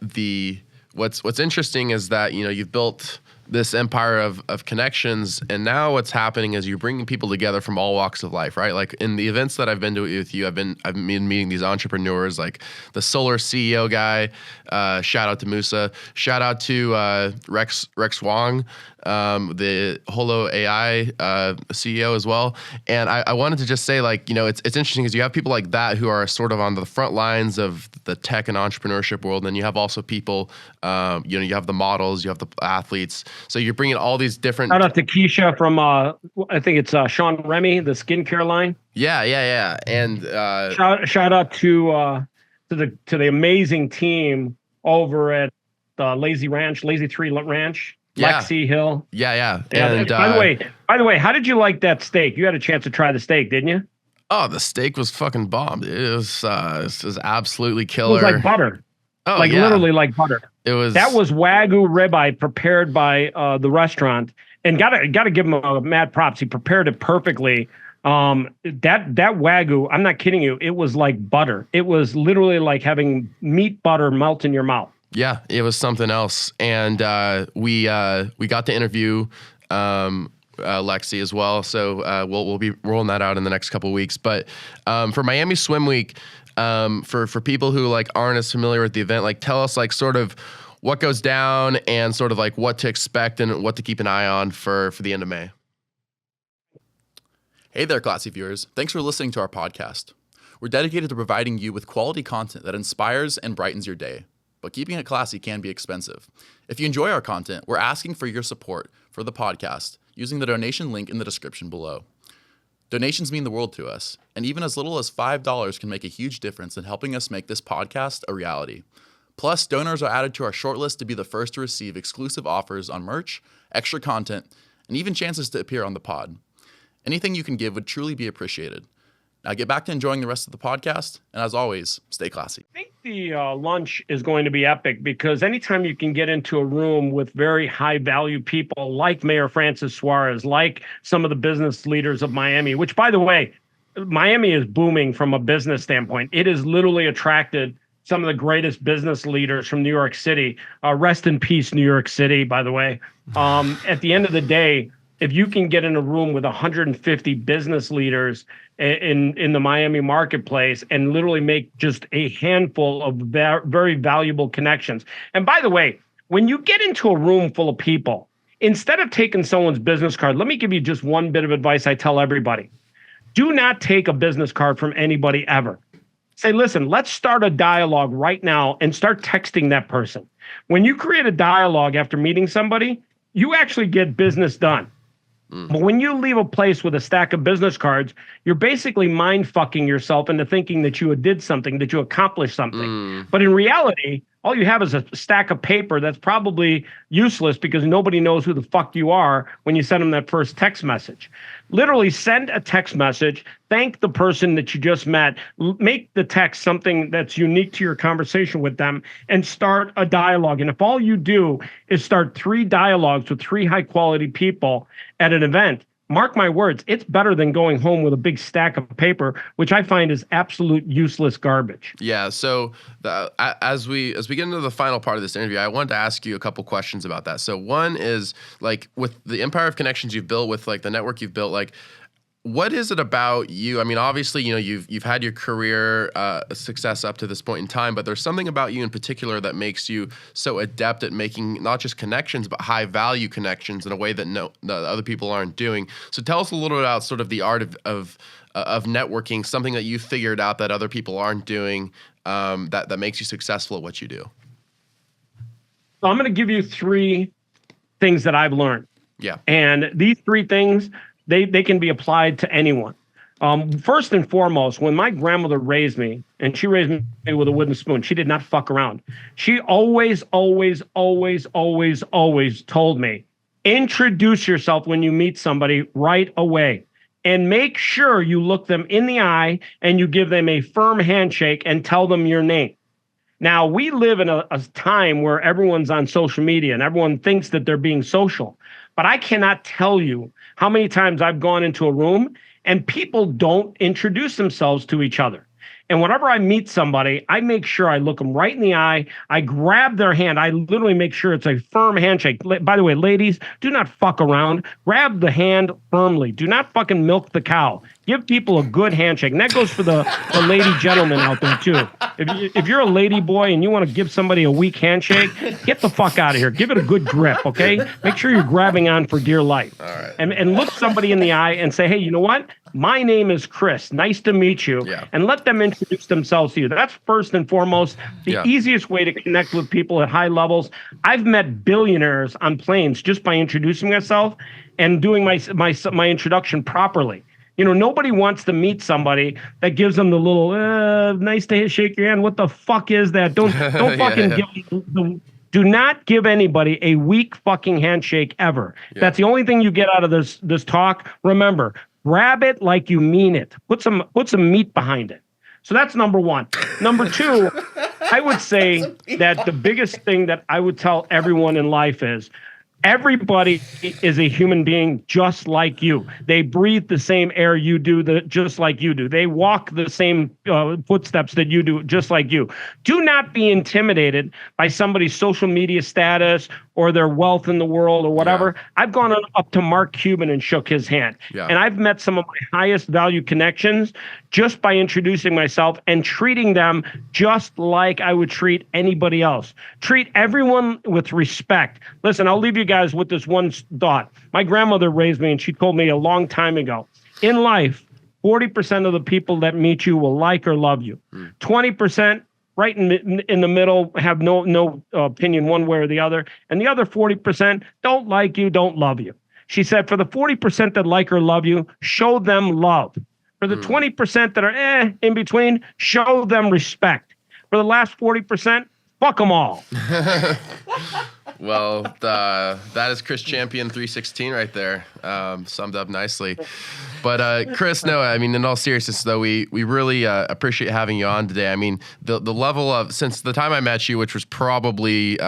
Speaker 2: what's interesting is that you've built this empire of connections, and now what's happening is you're bringing people together from all walks of life, right? Like in the events that I've been to with you, I've been meeting these entrepreneurs, like the solar CEO guy. Shout out to Musa. Shout out to Rex Wong, the Holo AI CEO as well. And I wanted to just say, it's interesting because you have people like that who are sort of on the front lines of the tech and entrepreneurship world, and you have also people, you have the models, you have the athletes. So you're bringing all these different.
Speaker 1: Shout out to Keisha from I think it's Sean Remy, the skincare line.
Speaker 2: Yeah. And
Speaker 1: shout out to the amazing team over at Lazy 3 Ranch.
Speaker 2: Yeah.
Speaker 1: Lexi Hill.
Speaker 2: Yeah.
Speaker 1: And by the way, how did you like that steak? You had a chance to try the steak, didn't you?
Speaker 2: Oh, the steak was fucking bomb. It was absolutely killer.
Speaker 1: It was like butter.
Speaker 2: Oh,
Speaker 1: like
Speaker 2: yeah.
Speaker 1: literally like butter. That was Wagyu ribeye prepared by the restaurant, and gotta give him a mad props. He prepared it perfectly. That Wagyu, I'm not kidding you. It was like butter. It was literally like having meat butter melt in your mouth.
Speaker 2: Yeah, it was something else, and we got to interview Lexi as well. So we'll be rolling that out in the next couple of weeks. But for Miami Swim Week, for people who like aren't as familiar with the event, like tell us like sort of what goes down and sort of like what to expect and what to keep an eye on for the end of May.
Speaker 3: Hey there, classy viewers. Thanks for listening to our podcast. We're dedicated to providing you with quality content that inspires and brightens your day. But keeping it classy can be expensive. If you enjoy our content, we're asking for your support for the podcast using the donation link in the description below. Donations mean the world to us, and even as little as $5 can make a huge difference in helping us make this podcast a reality. Plus, donors are added to our shortlist to be the first to receive exclusive offers on merch, extra content, and even chances to appear on the pod. Anything you can give would truly be appreciated. Now get back to enjoying the rest of the podcast, and as always, stay classy.
Speaker 1: I think the lunch is going to be epic because anytime you can get into a room with very high value people like Mayor Francis Suarez, like some of the business leaders of Miami, which, by the way, Miami is booming from a business standpoint. It has literally attracted some of the greatest business leaders from New York City. Rest in peace, New York City, by the way. At the end of the day, if you can get in a room with 150 business leaders in the Miami marketplace and literally make just a handful of very valuable connections. And by the way, when you get into a room full of people, instead of taking someone's business card, let me give you just one bit of advice I tell everybody. Do not take a business card from anybody ever. Say, listen, let's start a dialogue right now and start texting that person. When you create a dialogue after meeting somebody, you actually get business done. But when you leave a place with a stack of business cards, you're basically mind fucking yourself into thinking that you did something, that you accomplished something. But in reality, all you have is a stack of paper that's probably useless because nobody knows who the fuck you are when you send them that first text message. Literally send a text message, thank the person that you just met, make the text something that's unique to your conversation with them, and start a dialogue. And if all you do is start 3 dialogues with 3 high quality people at an event, mark my words, it's better than going home with a big stack of paper, which I find is absolute useless garbage.
Speaker 2: Yeah. So as we get into the final part of this interview, I wanted to ask you a couple questions about that. So one is like with the empire of connections you've built, with like the network you've built, like what is it about you? I mean, obviously, you know, you've had your career success up to this point in time, but there's something about you in particular that makes you so adept at making not just connections, but high value connections in a way that other people aren't doing. So tell us a little bit about sort of the art of networking, something that you figured out that other people aren't doing, that makes you successful at what you do.
Speaker 1: So I'm going to give you 3 things that I've learned.
Speaker 2: Yeah.
Speaker 1: And these 3 things, they can be applied to anyone. First and foremost, when my grandmother raised me, and she raised me with a wooden spoon, she did not fuck around. She always told me, introduce yourself when you meet somebody right away. And make sure you look them in the eye and you give them a firm handshake and tell them your name. Now, we live in a time where everyone's on social media and everyone thinks that they're being social. But I cannot tell you how many times I've gone into a room and people don't introduce themselves to each other. And whenever I meet somebody, I make sure I look them right in the eye. I grab their hand. I literally make sure it's a firm handshake. By the way, ladies, do not fuck around. Grab the hand firmly. Do not fucking milk the cow. Give people a good handshake. And that goes for the lady gentleman out there, too. If you're a lady boy and you want to give somebody a weak handshake, get the fuck out of here. Give it a good grip, okay? Make sure you're grabbing on for dear life.
Speaker 2: All right.
Speaker 1: And look somebody in the eye and say, hey, you know what? My name is Chris. Nice to meet you.
Speaker 2: Yeah.
Speaker 1: And let them introduce themselves to you. That's first and foremost the easiest way to connect with people at high levels. I've met billionaires on planes just by introducing myself and doing my introduction properly. You know, nobody wants to meet somebody that gives them the little, nice to shake your hand. What the fuck is that? Don't fucking do not give anybody a weak fucking handshake ever. Yeah. That's the only thing you get out of this talk. Remember, grab it like you mean it. Put some meat behind it. So that's number one. Number two, I would say that the biggest thing that I would tell everyone in life is everybody is a human being just like you. They breathe the same air you do, just like you do. They walk the same footsteps that you do, just like you. Do not be intimidated by somebody's social media status or their wealth in the world or whatever. Yeah. I've gone up to Mark Cuban and shook his hand. Yeah. And I've met some of my highest value connections just by introducing myself and treating them just like I would treat anybody else. Treat everyone with respect. Listen, I'll leave you guys with this one thought. My grandmother raised me, and she told me a long time ago, in life, 40% of the people that meet you will like or love you. 20% right in the middle, have no opinion one way or the other. And the other 40% don't like you, don't love you. She said, for the 40% that like or love you, show them love. For the 20% that are in between, show them respect. For the last 40%, fuck them all.
Speaker 2: Well, that is Chris Champion 316 right there. Summed up nicely. But Chris, no, I mean, in all seriousness, though, we really appreciate having you on today. I mean, the level of, since the time I met you, which was probably,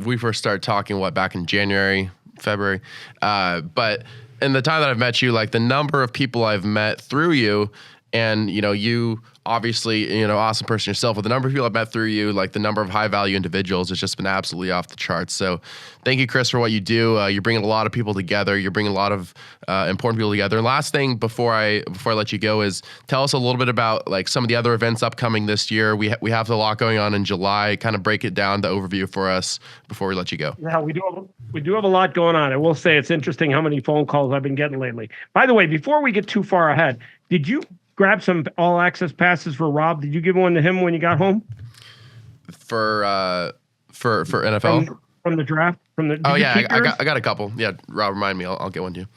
Speaker 2: we first started talking, back in January, February. But in the time that I've met you, like the number of people I've met through you, and, you obviously, awesome person yourself, but the number of people I've met through you, like the number of high value individuals, has just been absolutely off the charts. So thank you, Chris, for what you do. You're bringing a lot of people together. You're bringing a lot of important people together. And last thing before I let you go is tell us a little bit about like some of the other events upcoming this year. We have a lot going on in July. Kind of break it down, the overview for us before we let you go.
Speaker 1: Yeah, we do have a lot going on. I will say it's interesting how many phone calls I've been getting lately. By the way, before we get too far ahead, did you grab some all access passes for Rob? Did you give one to him when you got home?
Speaker 2: For NFL?
Speaker 1: From the draft?
Speaker 2: Oh yeah, I got a couple. Yeah, Rob, remind me. I'll get one to you.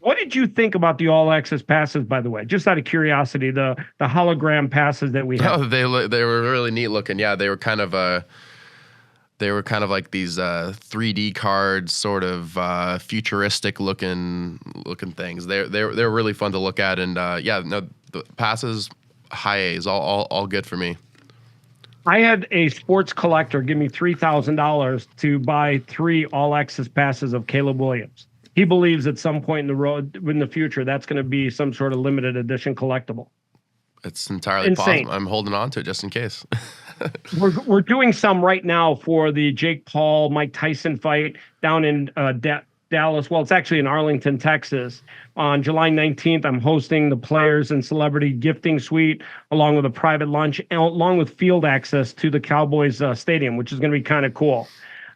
Speaker 1: What did you think about the all access passes, by the way? Just out of curiosity, the hologram passes that we have.
Speaker 2: Oh, they were really neat looking. Yeah, they were kind of like these 3D cards, sort of futuristic looking things. They were really fun to look at, and the passes, high A's, all good for me.
Speaker 1: I had a sports collector give me $3,000 to buy 3 all access passes of Caleb Williams. He believes at some point in the future that's going to be some sort of limited edition collectible.
Speaker 2: It's entirely possible. I'm holding on to it just in case.
Speaker 1: We're doing some right now for the Jake Paul, Mike Tyson fight down in Dallas. Well, it's actually in Arlington, Texas. On July 19th, I'm hosting the Players and Celebrity Gifting Suite, along with a private lunch, along with field access to the Cowboys stadium, which is going to be kind of cool.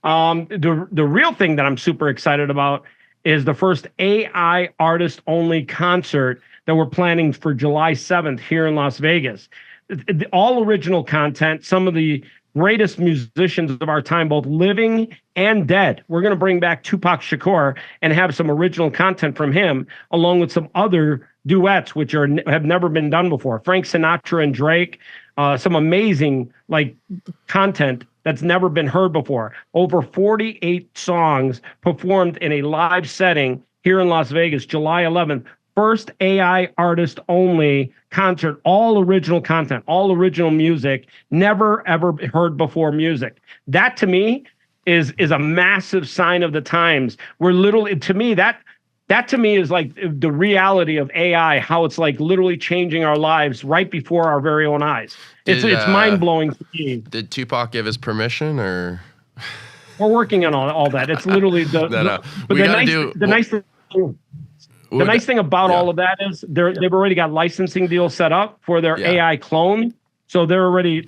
Speaker 1: The real thing that I'm super excited about is the first AI artist-only concert that we're planning for July 7th here in Las Vegas. All original content, some of the greatest musicians of our time, both living and dead. We're going to bring back Tupac Shakur and have some original content from him, along with some other duets, which have never been done before. Frank Sinatra and Drake, some amazing content that's never been heard before. Over 48 songs performed in a live setting here in Las Vegas, July 11th. First AI artist only concert, all original content, all original music, never ever heard before music. That to me is a massive sign of the times. We're literally, to me, that to me is like the reality of AI, how it's like literally changing our lives right before our very own eyes. It's mind blowing to me.
Speaker 2: Did Tupac give his permission, or?
Speaker 1: We're working on all that. It's literally the nice thing about all of that is they've already got licensing deals set up for their AI clone. So they're already.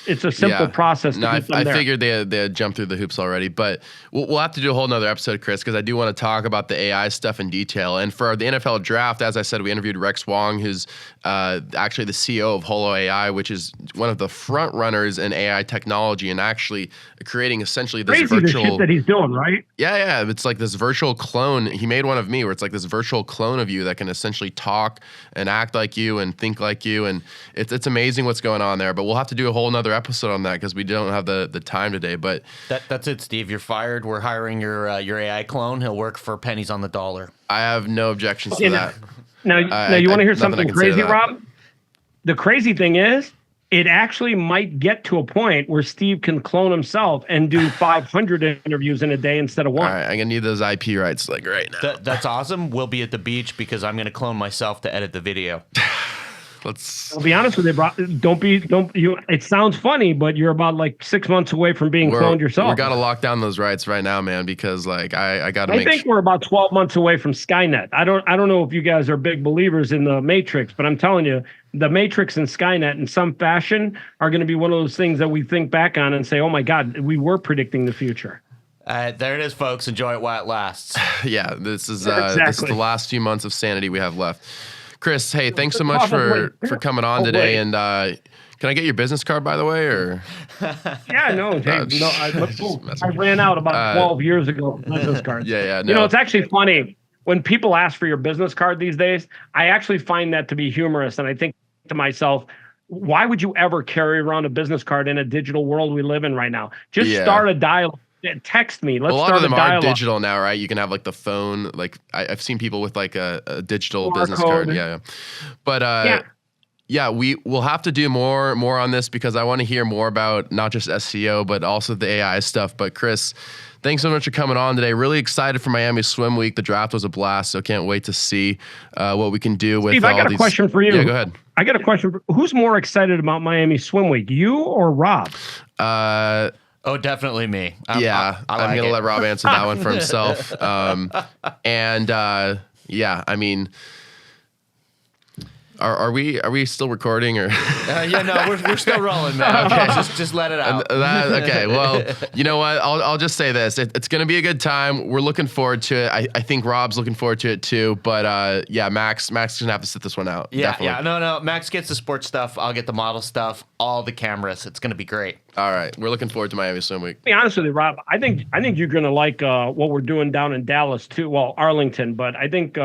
Speaker 1: It's a simple process.
Speaker 2: No, I figured they had jumped through the hoops already, but we'll have to do a whole nother episode, Chris, because I do want to talk about the AI stuff in detail. And for the NFL draft, as I said, we interviewed Rex Wong, who's actually the CEO of Holo AI, which is one of the front runners in AI technology and actually creating essentially this virtual.
Speaker 1: The shit that he's doing, right?
Speaker 2: Yeah. It's like this virtual clone. He made one of me, where it's like this virtual clone of you that can essentially talk and act like you and think like you, and it's amazing what's going on there. But we'll have to do a whole nother episode on that because we don't have the time today. But
Speaker 4: that's it, Steve. You're fired. We're hiring your AI clone. He'll work for pennies on the dollar.
Speaker 2: I have no objections to that.
Speaker 1: Now you want to hear something crazy, Rob? the crazy thing is, it actually might get to a point where Steve can clone himself and do 500 interviews in a day instead of
Speaker 2: All
Speaker 1: one.
Speaker 2: right, I'm gonna need those IP rights like right now.
Speaker 4: That's awesome. We'll be at the beach because I'm going to clone myself to edit the video.
Speaker 1: I'll be honest with you, bro. Don't you. It sounds funny, but you're about like 6 months away from being cloned yourself.
Speaker 2: We got to lock down those rights right now, man, because like I got to
Speaker 1: I think we're about 12 months away from Skynet. I don't know if you guys are big believers in the Matrix, but I'm telling you, the Matrix and Skynet in some fashion are going to be one of those things that we think back on and say, oh my God, we were predicting the future.
Speaker 4: There it is, folks. Enjoy it while it lasts.
Speaker 2: Yeah, this is
Speaker 1: Exactly.
Speaker 2: this is the last few months of sanity we have left. Chris, hey, thanks so much for coming on today. And can I get your business card, by the way, or?
Speaker 1: Yeah, no, I ran out about 12 years ago. Business cards.
Speaker 2: Yeah. No.
Speaker 1: You know, it's actually funny when people ask for your business card these days. I actually find that to be humorous, and I think to myself, why would you ever carry around a business card in a digital world we live in right now? Just start a dialogue. Text me. Let's start a dialogue. A lot of them are
Speaker 2: digital now, right? You can have like the phone. Like I've seen people with like a digital business card. Yeah. But we will have to do more on this because I want to hear more about not just SEO but also the AI stuff. But Chris, thanks so much for coming on today. Really excited for Miami Swim Week. The draft was a blast, so can't wait to see what we can do with
Speaker 1: Steve,
Speaker 2: all
Speaker 1: I got
Speaker 2: these.
Speaker 1: A question for you.
Speaker 2: Yeah, go ahead.
Speaker 1: I got a question. Who's more excited about Miami Swim Week, you or Rob?
Speaker 4: Oh, definitely me.
Speaker 2: I'm going to let Rob answer that one for himself. I mean, are we still recording or?
Speaker 4: We're still rolling, man. Okay, just let it out.
Speaker 2: Okay, well, you know what? I'll just say this: it's going to be a good time. We're looking forward to it. I think Rob's looking forward to it too. But Max is gonna have to sit this one out. Definitely.
Speaker 4: No. Max gets the sports stuff. I'll get the model stuff. All the cameras. It's gonna be great.
Speaker 2: All right, we're looking forward to Miami Swim Week.
Speaker 1: To be honest with you, Rob, I think you're gonna like what we're doing down in Dallas too. Well, Arlington, but I think.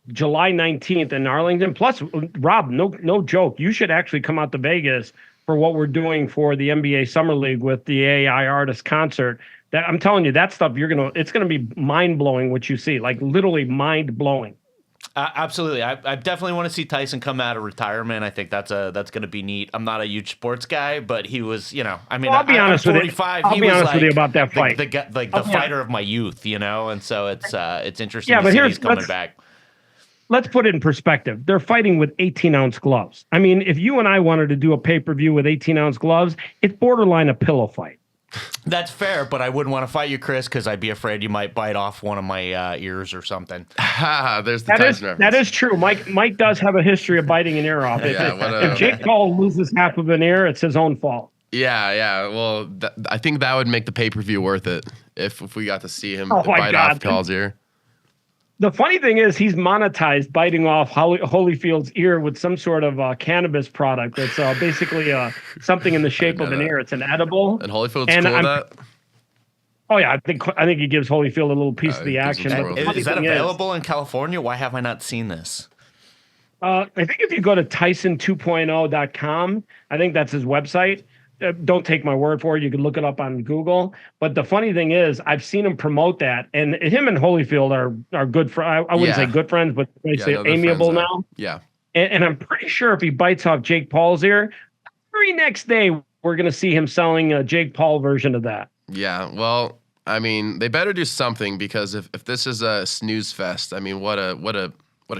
Speaker 1: July 19th in Arlington. Plus, Rob, no joke. You should actually come out to Vegas for what we're doing for the NBA Summer League with the AI artist concert. That I'm telling you, that stuff it's gonna be mind blowing what you see, like literally mind blowing.
Speaker 4: Absolutely, I definitely want to see Tyson come out of retirement. I think that's gonna be neat. I'm not a huge sports guy, but he was,
Speaker 1: I'll be honest with you. I'll be honest with you about that fight.
Speaker 4: The fighter of my youth, and so it's interesting.
Speaker 1: Yeah,
Speaker 4: to see he's coming back.
Speaker 1: Let's put it in perspective. They're fighting with 18-ounce gloves. I mean, if you and I wanted to do a pay-per-view with 18-ounce gloves, it's borderline a pillow fight.
Speaker 4: That's fair, but I wouldn't want to fight you, Chris, because I'd be afraid you might bite off one of my ears or something.
Speaker 2: There's the Tyson reference.
Speaker 1: That is true. Mike does have a history of biting an ear off. If Jake Paul loses half of an ear, it's his own fault.
Speaker 2: Yeah. Well, I think that would make the pay-per-view worth it if we got to see him bite off Paul's ear.
Speaker 1: The funny thing is he's monetized biting off Holyfield's ear with some sort of cannabis product that's basically something in the shape of an ear. It's an edible.
Speaker 2: And Holyfield's cool with that?
Speaker 1: Oh, yeah. I think he gives Holyfield a little piece of the action.
Speaker 4: Is that available in California? Why have I not seen this?
Speaker 1: I think if you go to Tyson2.0.com, I think that's his website. Don't take my word for it. You can look it up on Google. But the funny thing is, I've seen him promote that, and him and Holyfield are good friends. I wouldn't say good friends, but I say amiable now.
Speaker 2: Yeah.
Speaker 1: And I'm pretty sure if he bites off Jake Paul's ear, very next day we're going to see him selling a Jake Paul version of that.
Speaker 2: Yeah. Well, I mean, they better do something because if this is a snooze fest, I mean, what a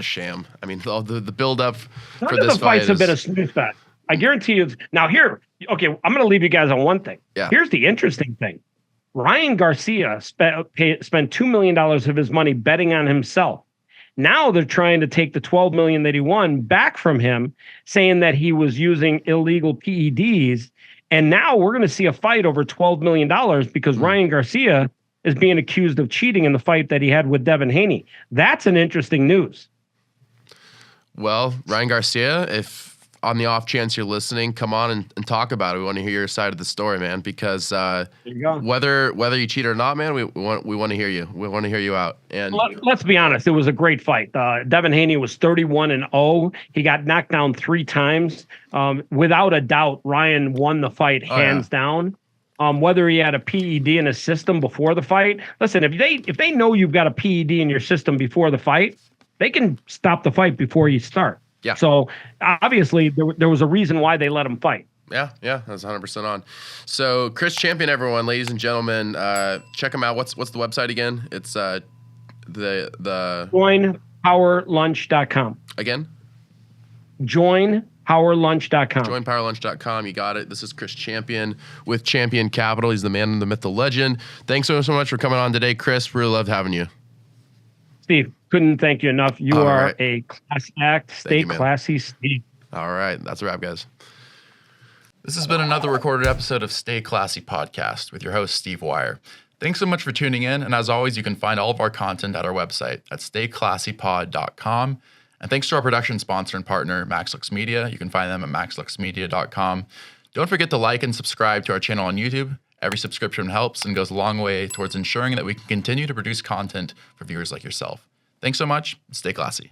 Speaker 2: sham. I mean, all the build up for this fight
Speaker 1: have been a snooze fest. I guarantee you. Now here, okay, I'm going to leave you guys on one thing.
Speaker 2: Yeah.
Speaker 1: Here's the interesting thing. Ryan Garcia spent $2 million of his money betting on himself. Now they're trying to take the $12 million that he won back from him, saying that he was using illegal PEDs. And now we're going to see a fight over $12 million because Ryan Garcia is being accused of cheating in the fight that he had with Devin Haney. That's an interesting news.
Speaker 2: Well, Ryan Garcia, if on the off chance you're listening, come on and talk about it. We want to hear your side of the story, man, because whether you cheat or not, man, we want to hear you. We want to hear you out. And
Speaker 1: let's be honest, it was a great fight. Devin Haney was 31-0. He got knocked down 3 times. Without a doubt, Ryan won the fight hands down. Whether he had a PED in his system before the fight. Listen, if they know you've got a PED in your system before the fight, they can stop the fight before you start.
Speaker 2: Yeah.
Speaker 1: So obviously there was a reason why they let him fight.
Speaker 2: Yeah, that's 100% on. So Chris Champion, everyone, ladies and gentlemen, check him out. What's the website again? It's the
Speaker 1: JoinPowerLunch.com.
Speaker 2: Again?
Speaker 1: JoinPowerLunch.com.
Speaker 2: JoinPowerLunch.com. You got it. This is Chris Champion with Champion Capital. He's the man, the myth, the legend. Thanks so much for coming on today, Chris. Really loved having you.
Speaker 1: Steve, couldn't thank you enough. You
Speaker 2: All
Speaker 1: are
Speaker 2: right.
Speaker 1: a class act. Stay
Speaker 2: you, man.
Speaker 1: classy, Steve.
Speaker 2: All right. That's a wrap, guys. This has been another recorded episode of Stay Classy Podcast with your host, Steve Wire. Thanks so much for tuning in. And as always, you can find all of our content at our website at stayclassypod.com. And thanks to our production sponsor and partner, MaxLux Media. You can find them at maxluxmedia.com. Don't forget to like and subscribe to our channel on YouTube. Every subscription helps and goes a long way towards ensuring that we can continue to produce content for viewers like yourself. Thanks so much. Stay classy.